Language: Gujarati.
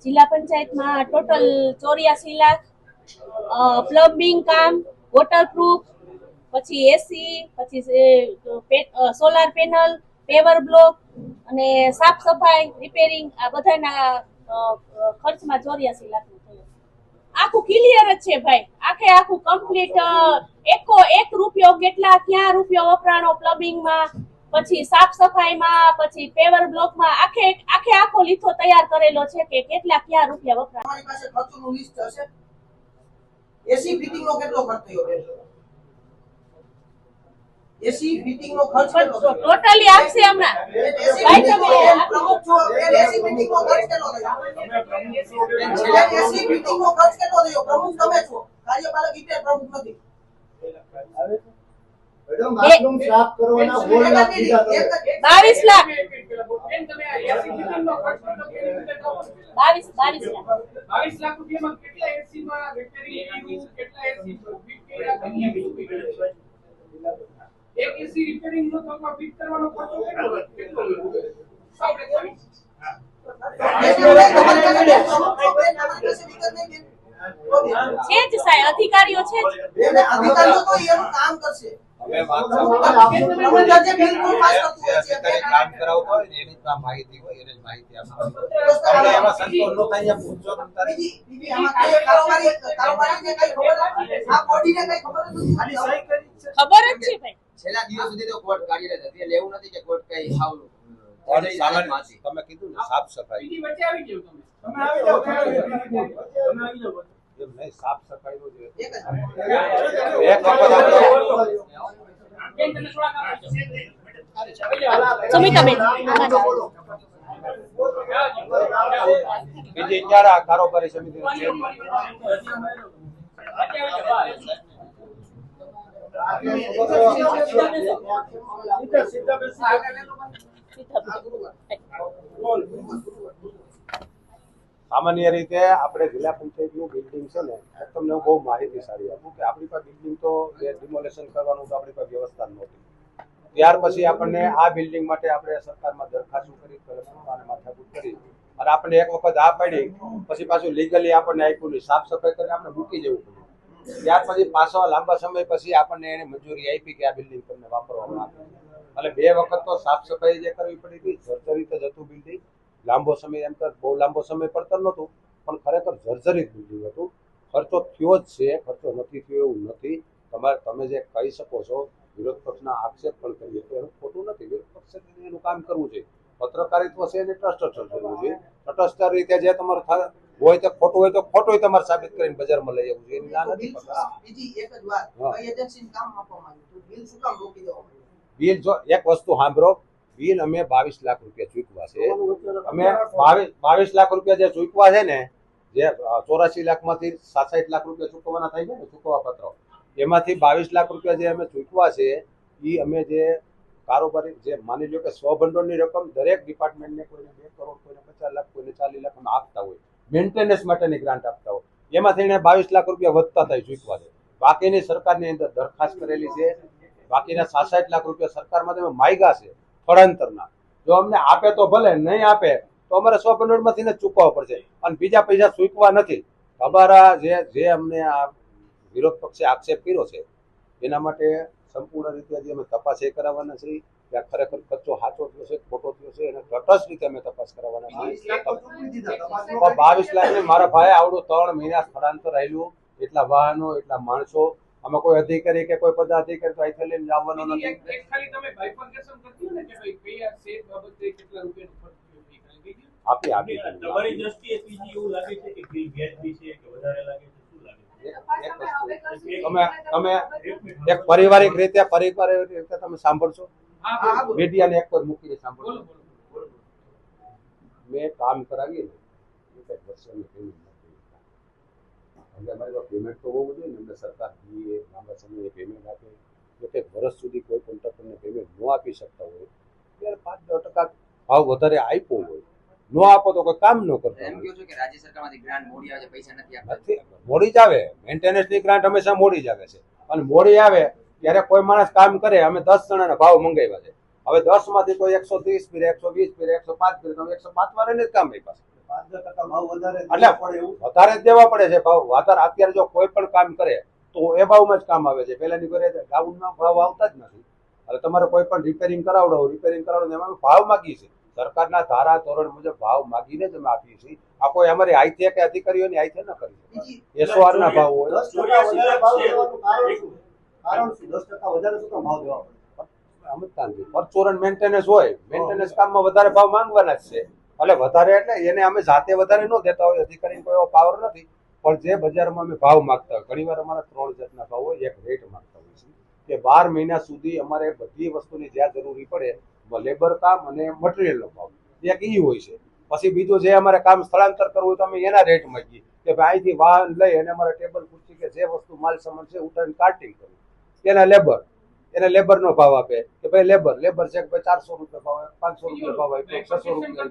જિલ્લા પંચાયતમાં ટોટલ 84 લાખ, પ્લમ્બિંગ કામ, વોટરપ્રૂફ, પછી એસી, પછી સોલાર પેનલ, પેવર બ્લોક અને સાફ સફાઈ, રિપેરિંગ, આ બધાના ખર્ચમાં 84 લાખ આખું ક્લિયર જ છે ભાઈ. આખું કમ્પ્લીટ. એક રૂપિયો કેટલા ક્યાં રૂપિયો વપરાણો પ્લમ્બિંગમાં, પછી સાફ સફાઈમાં, પછી પેવર બ્લોકમાં, આખો લીથો તૈયાર કરેલો છે કે કેટલા ક્યાં રૂપિયા વપરાણ. તમારી પાસે ખર્ચનું લિસ્ટ હશે? એસી ફિટિંગ નો કેટલો ખર્ચ થયો બેન? એસી ફિટિંગ નો ખર્ચ કેટલો? ટોટલી આપશે હમણાં ભાઈ તમે પ્રમુખ છો, એસી ફિટિંગ નો ખર્ચ કેટલો થયો? એસી ફિટિંગ નો ખર્ચ કેટલો થયો? પ્રમુખ તમે છો, કાર્યપાલક ઇતે પ્રમુખ નથી. મેડમ બાથરૂમ સાફ કરવાના 16 લાખ દીધા તમે. 22 લાખ. બેન તમે આ એસી ફિટિંગ નો ખર્ચ કેટલો કેવી રીતે કરો? 22 લાખ. 22 લાખ રૂપિયામાં કેટલા એસી માં રિપેરિંગ કર્યું, કેટલા એસી ફિટ કર્યા, કેટલા બીજું કર્યું? એક એસી રિપેરિંગ નો તો ફિટ કરવાનો ખર્ચો કેટલો આપણે કરી છે જ સાહેબ, અધિકારીઓ છે જ. અધિકારીઓ તો એનું કામ કરશે. કામ કરાવતો હોય ને એની માહિતી હોય એને માહિતી આપવાની. એમાં સંતોષ ન થાય પૂછજો બીજી આમાં કઈ કારોબારીને કઈ ખબર નથી, આ બોડીને કઈ ખબર નથી. ખબર જ છે ભાઈ. છેલ્લા દિવસ સુધી તો કોર્ટ કાર્યરત હતી એટલે એવું નથી કે કોર્ટ કઈ હાવ તમે કીધું ને સાફ સફાઈ બીજી વચ્ચે આવી ગયું તમે એમ નહીં, સાફ સફાઈ નું એક જ એક વખત બેન તમે થોડા કામ કરજો સુમિતાબેન બીજી ક્યારે કારોબારી સમિતિનો ચેરમેન સામાન્ય રીતે આપણે જિલ્લા પંચાયતનું બિલ્ડિંગ છે ને, તમને હું બહુ માહિતી સારી આપું કે આપણી પાસે બિલ્ડિંગ તો ડિમોલેશન કરવાનું તો આપણી પાસે વ્યવસ્થા નહોતી. ત્યાર પછી આપણને આ બિલ્ડિંગ માટે આપણે સરકારમાં દરખાસ્ત કરી, કલેક્ટર અને માથાકૂટ કરી અને આપણને એક વખત આ પડી, પછી પાછું લીગલી આપણને આપ્યું નહીં, સાફ સફાઈ કરીને આપણે મૂકી જવું પડ્યું. ત્યાર પછી પાછો લાંબા સમય પછી આપણને એને મંજૂરી આપી કે આ બિલ્ડિંગ તમને વાપરવામાં આવે. એટલે 2 વખત તો સાફ સફાઈ જે કરવી પડી હતી. જર્જરિત જ હતું બિલ્ડિંગ. લાંબો સમય એમ તો બહુ લાંબો સમય પડતર નહોતું, પણ ખરેખર જર્જરિત બિલ્ડિંગ હતું. ખર્ચો થયો જ છે, ખર્ચો નથી થયો એવું નથી. તમે જે કહી શકો છો વિરોધ પક્ષના આક્ષેપ પણ કરીએ તો એનું ખોટું નથી. વિરોધ પક્ષે એનું કામ કરવું છે. પત્રકારિત્વ છે એને ટ્રસ્ટ કરવું છે. તટસ્થ રીતે જે તમારું હોય તો ખોટું હોય તો ખોટું તમારે સાબિત કરીને બજારમાં લઈ આવવું છે. એની ના નથી. બીજી એક જ વાત, કઈ એજન્સીને કામ આપવામાં આવ્યું તો બિલ શું કામ રોકી દેવામાં આવ્યું? બિલ જો એક વસ્તુ સાંભળો, બિલ અમે 22 લાખ રૂપિયા ચૂકવા છે. અમે 22 લાખ રૂપિયા જે ચૂકવા છે ને, જે 84 લાખમાંથી 67 લાખ રૂપિયા ચૂકવવાના થાય છે ને ચૂકવવા પત્રો, એમાંથી 22 લાખ રૂપિયા જે અમે ચૂકવા છે એ અમે જે કારોબારી જે માની લો કે સ્વભંડોળની રકમ દરેક ડિપાર્ટમેન્ટને કોઈને 2 કરોડ, કોઈને 50 લાખ, કોઈને 40 લાખ અમે આપતા હોય, મેન્ટેનન્સ માટેની ગ્રાન્ટ આપતા હોય, એમાંથી એને 22 લાખ રૂપિયા વધતા થાય ચૂકવા છે. બાકીની સરકારની અંદર દરખાસ્ત કરેલી છે. બાકીના 67 લાખ રૂપિયા સરકારમાં તમે માગ્યા છે સ્થળાંતરના. જો અમને આપે તો ભલે, નહીં આપે તો અમારે સ્વભંડોળમાંથી જ ચૂકવવા પડશે અને બીજા પૈસા ચૂકવા નથી. અમારા જે અમને આ વિરોધ પક્ષે આક્ષેપ કર્યો છે એના માટે સંપૂર્ણ રીતે જે અમે તપાસ એ કરાવવાના છીએ કે આ ખરેખર ખર્ચો સાચો થયો છે ખોટો થયો છે એને તટસ્થ રીતે અમે તપાસ કરાવવાના છીએ. 22 લાખ ને મારા ભાઈ આવડું 3 મહિના સ્થળાંતર રહેલું, એટલા વાહનો, એટલા માણસો, આમાં કોઈ અધિકારી કે કોઈ પદાધિકારી તો અહીંથી લઈને આવવાનો નથી. એક ખાલી તમે બાયફર્કેશન કરતી ને કે ભાઈ કયા સેટ બાબતે કેટલા રૂપિયાનો ખર્ચ થયો એ ખાલી કહી દો. આપી તમારી દ્રષ્ટિએ બીજી એવું લાગે છે કે બિલ વ્યાજબી છે કે વધારે લાગે છે, શું લાગે છે? તમે એક પારિવારિક રીતે તમે સાંભળશો, મીડિયાને એક પર મૂકીને સાંભળશો. મેં કામ કરાવીએ ને એક વર્ષની પેમેન્ટ નથી. અમારી પેમેન્ટ તો હોવું જોઈએ ને. અમને સરકાર લાંબા સમયે પેમેન્ટ આપે. જો કે વર્ષ સુધી કોઈ કોન્ટ્રાક્ટરને પેમેન્ટ ન આપી શકતા હોય ત્યારે 5-10% ભાવ વધારે આપ્યો હોય, ન આપો તો કોઈ કામ ન કરતા. એમ કહો છો કે રાજ્ય સરકારમાંથી ગ્રાન્ટ મોડી આવે છે, પૈસા નથી આપતા? મોડી જ આવે. મેન્ટેનન્સની ગ્રાન્ટ હંમેશા મોડી જ આવે છે અને મોડી આવે ત્યારે કોઈ માણસ કામ કરે. અમે 10 જણાના ભાવ મંગાવ્યા છે. હવે 10 માંથી કોઈ 130 પીરે, 120 પીરે, 105 પીરે, તો 105 વાળાને જ કામ આપ્યા છે. 5-10% ભાવ વધારે એટલે દેવો પડે એવું વધારે જ દેવા પડે છે ભાવ. વધારે અત્યારે જો કોઈ પણ કામ કરે તો એ ભાવમાં જ કામ આવે છે. પહેલાની ઘરે ડાઉનના ભાવ આવતા જ નથી. એટલે તમારે કોઈ પણ રિપેરિંગ કરાવડો એમાં અમે ભાવ માગીએ છીએ. સરકારના ધારા ધોરણ મુજબ ભાવ માગીને જ અમે આપીએ છીએ. આ કોઈ અમારી આઈથે કે અધિકારીઓની આઈથે ન કરી બીજી SOR ના ભાવ હોય 10% વધારે ભાવ દેવાનું કારણ શું? કારણ શું? 10% વધારે શું કામ ભાવ દેવા પડે? સમજતા નથી. પરચુરણ મેન્ટેનન્સ હોય, મેન્ટેનન્સ કામમાં વધારે ભાવ માંગવાના જ છે. એટલે વધારે એટલે એને અમે જાતે વધારે ન દેતા હોય, અધિકારીને કોઈ એવો પાવર નથી. પણ જે બજારમાં અમે ભાવ માંગતા હોય, ઘણીવાર અમારા 3 જાતના ભાવ હોય, એક રેટ માંગતા હોય છે કે 12 મહિના સુધી અમારે બધી વસ્તુની જ્યાં જરૂરી પડે, લેબર કામ અને મટીરિયલનો ભાવ એક ઈ હોય છે. પછી બીજું જે અમારે કામ સ્થળાંતર કરવું હોય તો અમે એના રેટ માંગીએ કે ભાઈ અહીંથી વાહન લઈ અને અમારે ટેબલ ખુરશી કે જે વસ્તુ માલ સામાન છે ઉઠાવીને કાર્ટિંગ કરવું, એના લેબર, એને લેબરનો ભાવ આપે કે ભાઈ લેબર છે કે ભાઈ 400 રૂપિયા ભાવ આવે, 500 રૂપિયા ભાવ આવે, 600 રૂપિયા